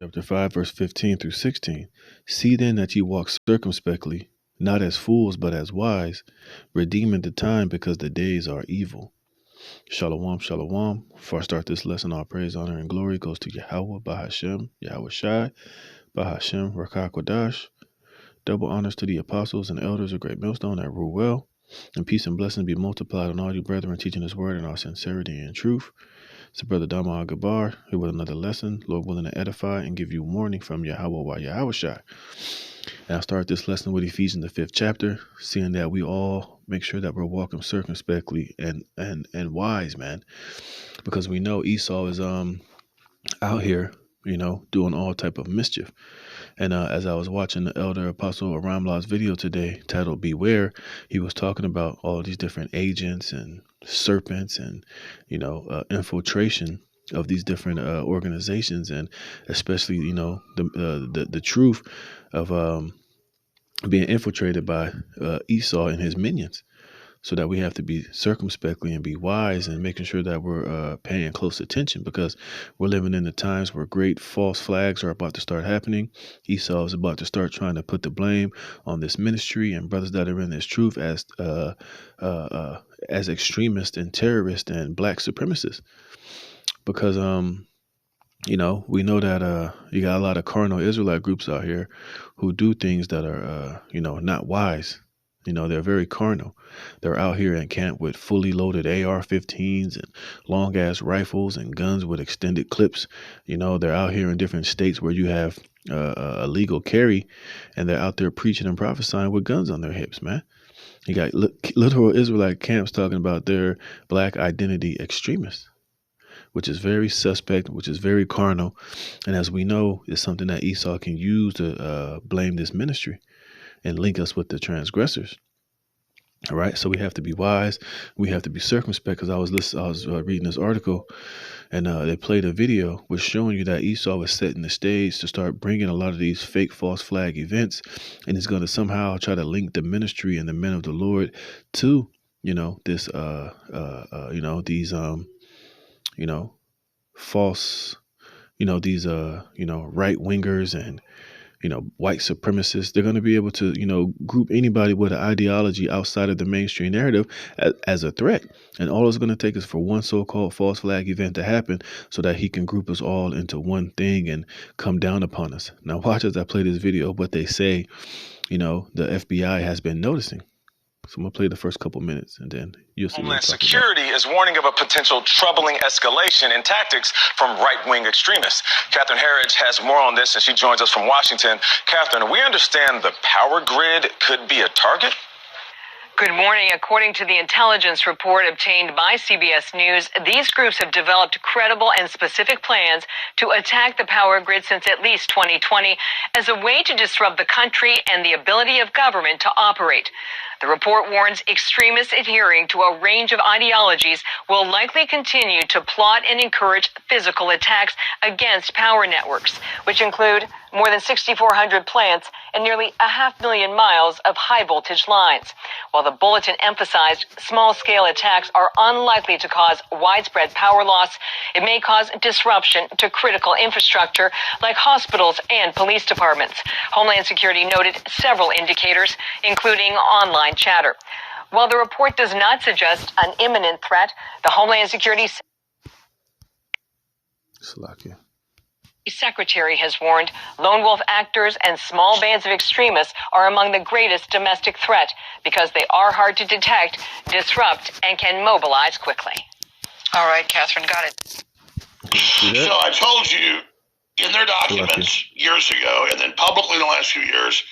Chapter 5, verse 15 through 16. See then that ye walk circumspectly, not as fools, but as wise, redeeming the time, because the days are evil. Shalom, shalom. Before I start this lesson, all praise, honor, and glory goes to Yahweh, Bahashem, Yahweh Shai, Bahashem, Rakah Kodash. Double honors to the apostles and elders of Great Millstone that rule well. And peace and blessings be multiplied on all you brethren teaching this word in our sincerity and truth. It's Brother Dama Gabar here with another lesson, Lord willing to edify and give you warning from Yahweh Yahweh Shai. And I'll start this lesson with Ephesians, the 5th chapter, seeing that we all make sure that we're walking circumspectly and wise, man. Because we know Esau is out here, doing all type of mischief. And as I was watching the elder apostle Aramlah's video today titled Beware, he was talking about all these different agents and serpents and, infiltration of these different organizations, and especially, the truth of being infiltrated by Esau and his minions. So that we have to be circumspectly and be wise and making sure that we're paying close attention, because we're living in the times where great false flags are about to start happening. Esau is about to start trying to put the blame on this ministry and brothers that are in this truth as extremists and terrorists and black supremacists. Because we know that you got a lot of carnal Israelite groups out here who do things that are not wise. They're very carnal. They're out here in camp with fully loaded AR-15s and long-ass rifles and guns with extended clips. They're out here in different states where you have a legal carry, and they're out there preaching and prophesying with guns on their hips, man. You got literal Israelite camps talking about their black identity extremists, which is very suspect, which is very carnal. And as we know, it's something that Esau can use to blame this ministry and link us with the transgressors. All right, so we have to be wise. We have to be circumspect. Because I was reading this article, and they played a video which showing you that Esau was setting the stage to start bringing a lot of these fake false flag events, and he's going to somehow try to link the ministry and the men of the Lord to this these false these right wingers and white supremacists. They're going to be able to, group anybody with an ideology outside of the mainstream narrative as a threat. And all it's going to take is for one so-called false flag event to happen so that he can group us all into one thing and come down upon us. Now, watch as I play this video, what they say, the FBI has been noticing. So I'm going to play the first couple minutes, and then you'll see. Homeland Security is warning of a potential troubling escalation in tactics from right-wing extremists. Catherine Herridge has more on this, and she joins us from Washington. Catherine, we understand the power grid could be a target? Good morning. According to the intelligence report obtained by CBS News, these groups have developed credible and specific plans to attack the power grid since at least 2020 as a way to disrupt the country and the ability of government to operate. The report warns extremists adhering to a range of ideologies will likely continue to plot and encourage physical attacks against power networks, which include more than 6,400 plants and nearly 500,000 miles of high-voltage lines. While the bulletin emphasized small-scale attacks are unlikely to cause widespread power loss, it may cause disruption to critical infrastructure like hospitals and police departments. Homeland Security noted several indicators, including online chatter. While the report does not suggest an imminent threat, the Homeland Security Secretary has warned lone wolf actors and small bands of extremists are among the greatest domestic threat because they are hard to detect, disrupt, and can mobilize quickly. All right, Catherine, got it. So I told you in their documents years ago, and then publicly in the last few years.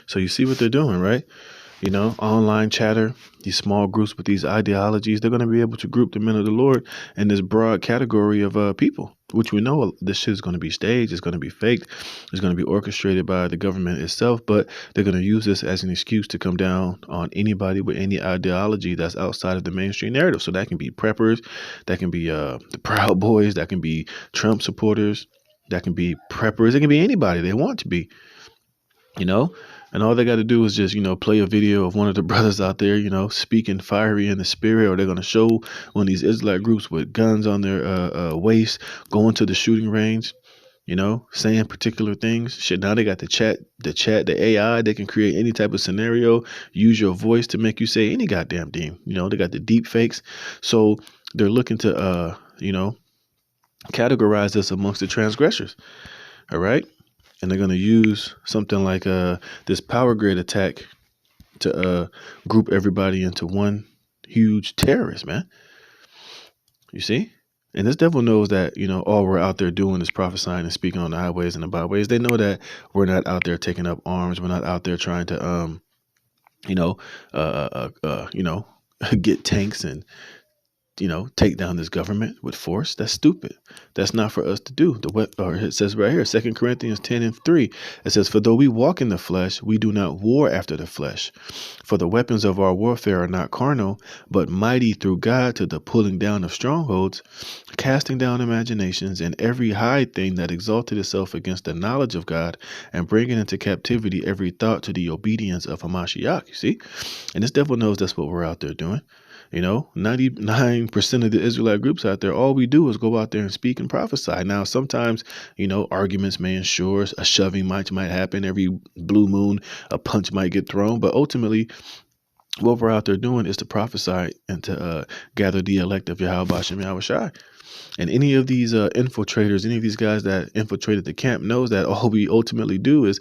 So you see what they're doing, right? Online chatter, these small groups with these ideologies, they're going to be able to group the men of the Lord in this broad category of people, which we know this shit is going to be staged, it's going to be faked, it's going to be orchestrated by the government itself, but they're going to use this as an excuse to come down on anybody with any ideology that's outside of the mainstream narrative. So that can be preppers, that can be the Proud Boys, that can be Trump supporters, that can be preppers, it can be anybody they want to be, And all they got to do is just, play a video of one of the brothers out there, speaking fiery in the spirit, or they're going to show one of these Israelite groups with guns on their waist going to the shooting range, saying particular things. Shit, now they got the AI. They can create any type of scenario, use your voice to make you say any goddamn thing. They got the deep fakes. So they're looking to, categorize us amongst the transgressors. All right. And they're going to use something like this power grid attack to group everybody into one huge terrorist, man. You see? And this devil knows that, all we're out there doing is prophesying and speaking on the highways and the byways. They know that we're not out there taking up arms. We're not out there trying to, get tanks and, take down this government with force. That's stupid. That's not for us to do. It says right here, 2 Corinthians 10:3. It says, "For though we walk in the flesh, we do not war after the flesh. For the weapons of our warfare are not carnal, but mighty through God to the pulling down of strongholds, casting down imaginations and every high thing that exalted itself against the knowledge of God, and bringing into captivity every thought to the obedience of Hamashiach." You see? And this devil knows that's what we're out there doing. 99% of the Israelite groups out there, all we do is go out there and speak and prophesy. Now, sometimes, arguments may ensure a shoving might happen. Every blue moon, a punch might get thrown. But ultimately, what we're out there doing is to prophesy and to gather the elect of Yahweh Bashem Yahweh Shai. And any of these infiltrators, any of these guys that infiltrated the camp knows that all we ultimately do is,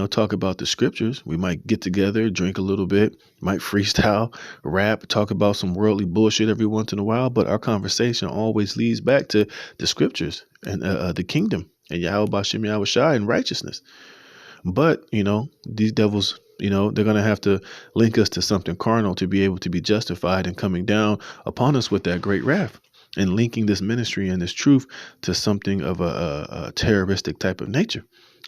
talk about the scriptures. We might get together, drink a little bit, might freestyle, rap, talk about some worldly bullshit every once in a while. But our conversation always leads back to the scriptures and the kingdom and Yahweh Bashem Yahweh Shai and righteousness. But, these devils, they're going to have to link us to something carnal to be able to be justified in coming down upon us with that great wrath. And linking this ministry and this truth to something of a terroristic type of nature,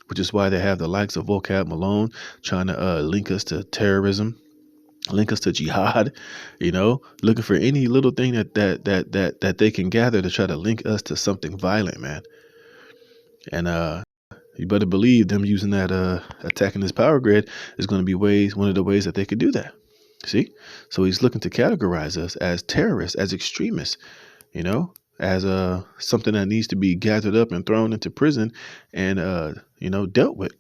which is why they have the likes of Vocab Malone trying to link us to terrorism, link us to jihad, looking for any little thing that they can gather to try to link us to something violent, man. And you better believe them using that attacking this power grid is going to be one of the ways that they could do that. See? So he's looking to categorize us as terrorists, as extremists. As something that needs to be gathered up and thrown into prison and, dealt with.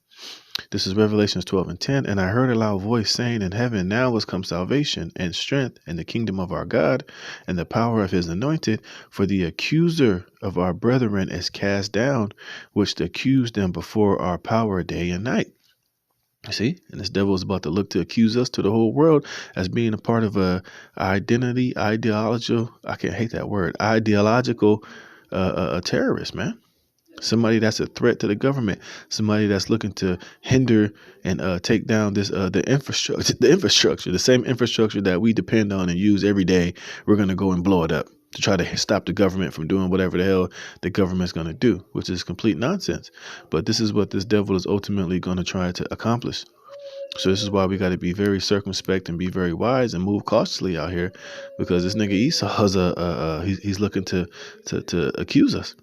This is Revelations 12:10. "And I heard a loud voice saying in heaven, now has come salvation and strength and the kingdom of our God and the power of his anointed. For the accuser of our brethren is cast down, which accused them before our power day and night." See, and this devil is about to look to accuse us to the whole world as being a part of a ideological terrorist, man. Somebody that's a threat to the government, somebody that's looking to hinder and take down this the infrastructure, the same infrastructure that we depend on and use every day. We're going to go and blow it up to try to stop the government from doing whatever the hell the government's going to do, which is complete nonsense. But this is what this devil is ultimately going to try to accomplish. So this is why we got to be very circumspect and be very wise and move cautiously out here, because this nigga Esau is he's looking to accuse us.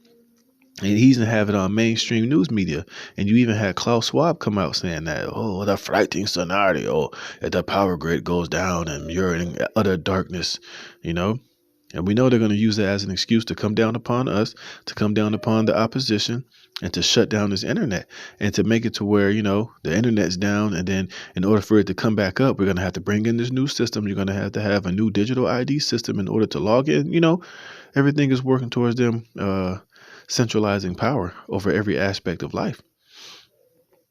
And he's gonna have it on mainstream news media. And you even had Klaus Schwab come out saying that, oh, the frightening scenario, if the power grid goes down and you're in utter darkness, And we know they're going to use that as an excuse to come down upon us, to come down upon the opposition, and to shut down this internet, and to make it to where, the internet's down. And then in order for it to come back up, we're going to have to bring in this new system. You're going to have a new digital ID system in order to log in. Everything is working towards them centralizing power over every aspect of life.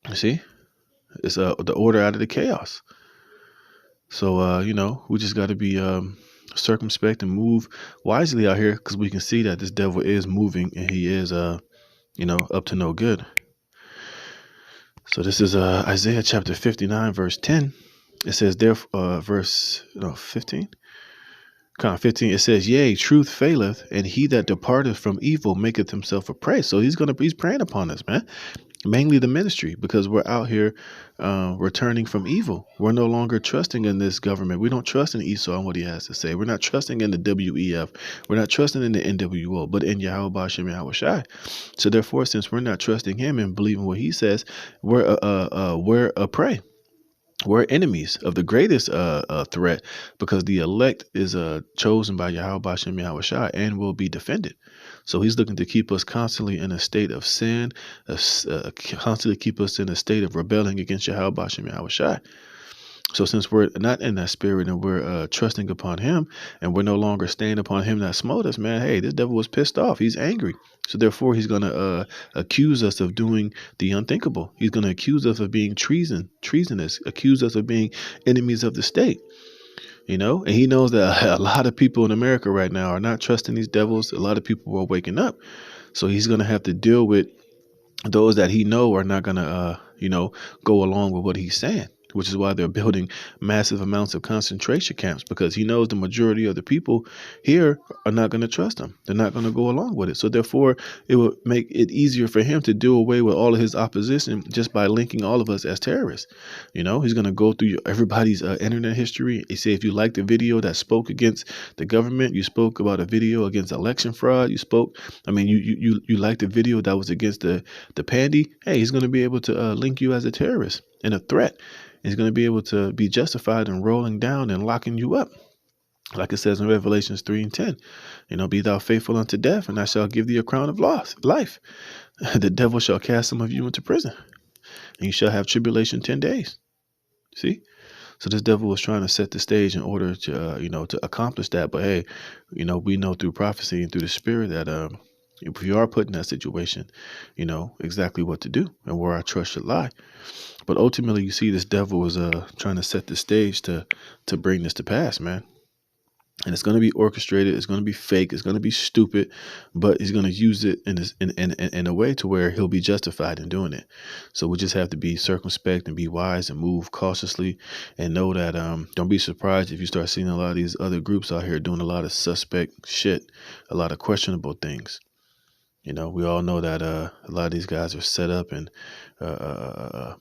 You see, it's the order out of the chaos. So, we just got to be circumspect and move wisely out here, because we can see that this devil is moving and he is, up to no good. So this is Isaiah chapter 59, verse 10. It says there, 15. 15, it says, "Yea, truth faileth, and he that departeth from evil maketh himself a prey." So he's preying upon us, man. Mainly the ministry, because we're out here returning from evil. We're no longer trusting in this government. We don't trust in Esau and what he has to say. We're not trusting in the WEF. We're not trusting in the NWO, but in Yahweh Bashem Yahweh Shai. So therefore, since we're not trusting him and believing what he says, we're a prey. We're enemies of the greatest threat, because the elect is chosen by Yahweh Bashem Yahweh Shai and will be defended. So he's looking to keep us constantly in a state of sin, constantly keep us in a state of rebelling against Yahweh Shem Yahweh Shai. So since we're not in that spirit and we're trusting upon him and we're no longer staying upon him that smote us, man, hey, this devil was pissed off. He's angry. So therefore, he's going to accuse us of doing the unthinkable. He's going to accuse us of being treasonous, accuse us of being enemies of the state. And he knows that a lot of people in America right now are not trusting these devils. A lot of people are waking up. So he's going to have to deal with those that he know are not going to, go along with what he's saying, which is why they're building massive amounts of concentration camps, because he knows the majority of the people here are not going to trust him. They're not going to go along with it. So therefore, it will make it easier for him to do away with all of his opposition just by linking all of us as terrorists. He's going to go through everybody's internet history. He say, if you liked the video that spoke against the government, you spoke about a video against election fraud, you liked the video that was against the pandy, hey, he's going to be able to link you as a terrorist and a threat. He's going to be able to be justified in rolling down and locking you up. Like it says in Revelations 3:10, be thou faithful unto death, and I shall give thee a crown of life. The devil shall cast some of you into prison, and you shall have tribulation 10 days. See? So this devil was trying to set the stage in order to, to accomplish that. But hey, we know through prophecy and through the spirit that if you are put in that situation, exactly what to do and where our trust should lie. But ultimately, you see, this devil was trying to set the stage to bring this to pass, man. And it's going to be orchestrated. It's going to be fake. It's going to be stupid, but he's going to use it in a way to where he'll be justified in doing it. So we just have to be circumspect and be wise and move cautiously, and know that don't be surprised if you start seeing a lot of these other groups out here doing a lot of suspect shit, a lot of questionable things. We all know that a lot of these guys are set up and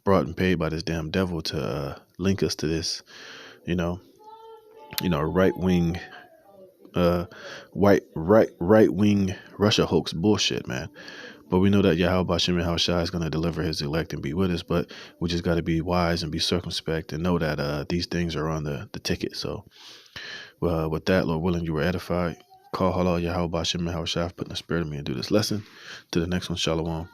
brought and paid by this damn devil to link us to this, right wing, right wing Russia hoax bullshit, man. But we know that Yahweh Shem Yahweh Shai is going to deliver his elect and be with us. But we just got to be wise and be circumspect and know that these things are on the ticket. So with that, Lord willing, you were edified. Call halal Yahweh Shem Yahweh Shai for putting the spirit in me and do this lesson. To the next one, Shalom.